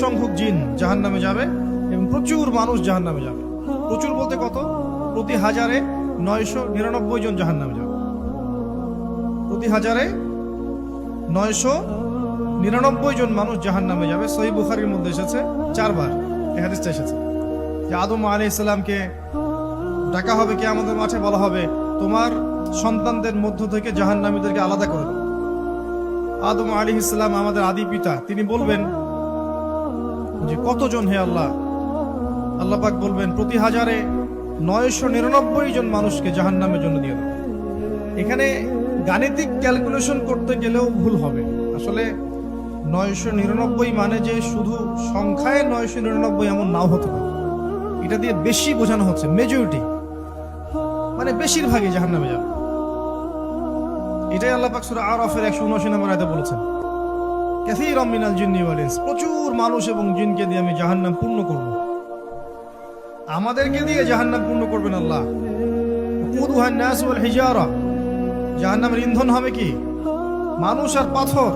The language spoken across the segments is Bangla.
সংখ্যক জিন জাহান্নামে যাবে এবং প্রচুর মানুষ জাহান্নামে যাবে। প্রচুর বলতে কত? প্রতি 1000-এ 999 জন জাহান্নামে যাবে। প্রতি 1000-এ 999 জন মানুষ জাহান্নামে যাবে। সহিহ বুখারীর মধ্যে এসেছে 4 বার এই হাদিসটা এসেছে যে আদম আলাইহিস সালামকে ডাকা হবে কিয়ামতের মাঠে, বলা হবে তোমার সন্তানদের মধ্য থেকে জাহান্নামীদেরকে আলাদা করে দাও। আদম আলাইহিস সালাম আমাদের আদি পিতা, তিনি বলবেন যে কতজন হে আল্লাহ? আল্লাহ পাক বলবেন প্রতি 1000-এ 999 জন মানুষকে জাহান্নামের জন্য দিয়ে দাও। এখানে গাণিতিক ক্যালকুলেশন করতে গেলেও ভুল হবে। আসলে 999 মানে যে শুধু সংখ্যায় 999 এমন নাও হতে পারে, এটা দিয়ে বেশি বোঝানো হচ্ছে, মেজরিটি মানে বেশিরভাগই জাহান্নামে যাবে। এটাই আল্লাহ পাক সূরা আরাফের 179 নম্বর আয়াতে বলেছেন, কাসীরাম মিনাল জিন্নি ওয়াল ইনস, প্রচুর মানুষ এবং জিনকে দিয়ে আমি জাহান্নাম পূর্ণ করব। আমাদেরকে দিয়ে জাহান্নাম পূর্ণ করবেন আল্লাহ। কুদুহান নাস ওয়াল হিজারা, জাহান্নামের ইন্ধন হবে কি? মানুষ আর পাথর।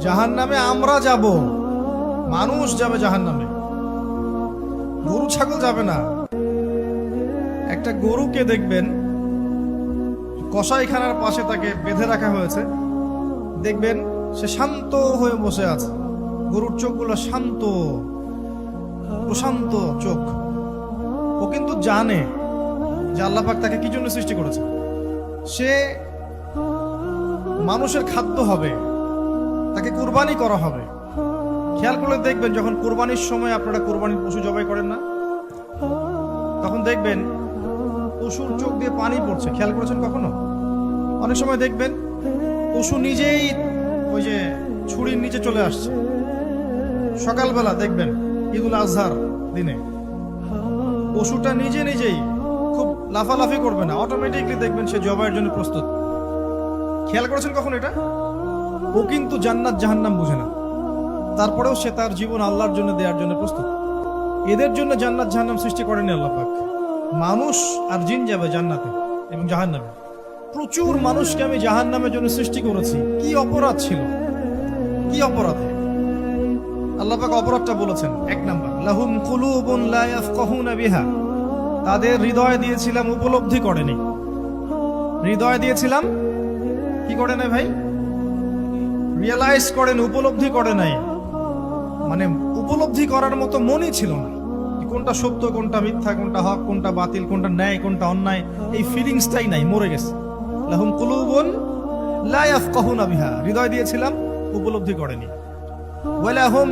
জাহান্নামে আমরা যাব, মানুষ যাবে জাহান্নামে, গরু ছাগল যাবে না। একটা গরুকে দেখবেন কসাইখানার পাশে তাকে বেঁধে রাখা হয়েছে, দেখবেন সে শান্ত হয়ে বসে আছে। গরুর চোখগুলো শান্ত, প্রশান্ত চোখ। ও কিন্তু জানে যে আল্লাহ পাক তাকে কি জন্য সৃষ্টি করেছে। সে মানুষের খাদ্য হবে, তাকে কুরবানি করা হবে। খেয়াল করলে দেখবেন যখন কুরবানির সময় আপনারা কুরবানির পশু জবাই করেন না, তখন দেখবেন পশুর চোখ দিয়ে পানি পড়ছে। খেয়াল করেছেন কখনো? অনেক সময় দেখবেন পশু নিজেই ওই যে ছুরির নিচে চলে আসছে। সকালবেলা দেখবেন ঈদুল আজহার দিনে পশুটা নিজে নিজেই খুব লাফালাফি করবে না, অটোমেটিকলি দেখবেন সে জবাইয়ের জন্য প্রস্তুত। খেয়াল করেছেন কখন এটা? ও কিন্তু জান্নাত জাহান্নাম বুঝে না, তারপরেও সে তার জীবন আল্লাহর জন্য দেওয়ার জন্য প্রস্তুত। এদের জন্য জান্নাত জাহান্নাম সৃষ্টি করেনি আল্লাহ পাক। মানুষ আর জিন যাবে জান্নাতে এবং জাহান্নামে। প্রচুর মানুষকে আমি জাহান্নামের জন্য সৃষ্টি করেছি। কি অপরাধ ছিল, কি অপরাধে? আল্লাহ পাক অপরাধটা বলেছেন। 1 নাম্বার, লাহুম কুলুবুন লা ইয়াফকাহুনা বিহা, তাদের হৃদয় দিয়েছিলাম উপলব্ধি করেনি। হৃদয় দিয়েছিলাম, কি করে নাই ভাই? রিয়েলাইজ করেন, উপলব্ধি করে নাই। মানে উপলব্ধি করার মতো মনই ছিল না, কোনটা সত্য, কোনটা মিথ্যা, কোনটা হক, কোনটা বাতিল, কোনটা ন্যায়, কোনটা অন্যায়, এই ফিলিংসটাই নাই, মরে গেছে। লাহুম কুলুবুন লা ইয়াফকাহুনা বিহা, হৃদয় দিয়েছিলাম, উপলব্ধি করেনি। ওয়ালাহুম